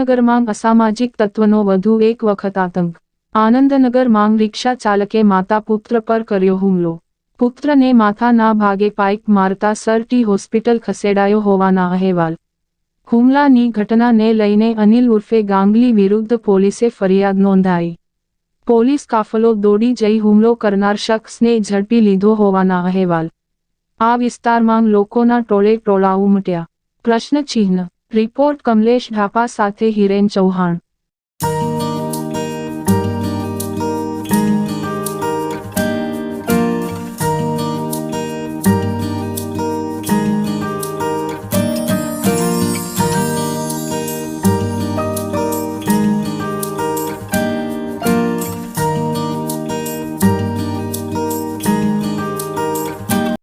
આનંદનગરમાં અસામાજિક તત્વનો વધુ એક વખત આતંક। આનંદનગરમાં રિક્ષા ચાલકે માતા પુત્ર પર કર્યો હુમલો। પુત્રને માથાના ભાગે પાઇપ મારતા સરટી હોસ્પિટલ ખસેડાયો હોવાના અહેવાલ। હુમલાની ઘટનાને લઈને અનિલ ઉર્ફે ગાંગલી વિરુદ્ધ પોલીસે ફરિયાદ નોંધાઈ। પોલીસ કાફલો દોડી જઈ હુમલો કરનાર શખ્સને ઝડપી લીધો હોવાના અહેવાલ। આ વિસ્તારમાં લોકોના ટોળે ટોળા ઉમટ્યા। પ્રશ્નચિહ્ન રિપોર્ટ કમલેશ ઢાપા સાથે હિરેન ચૌહાણ।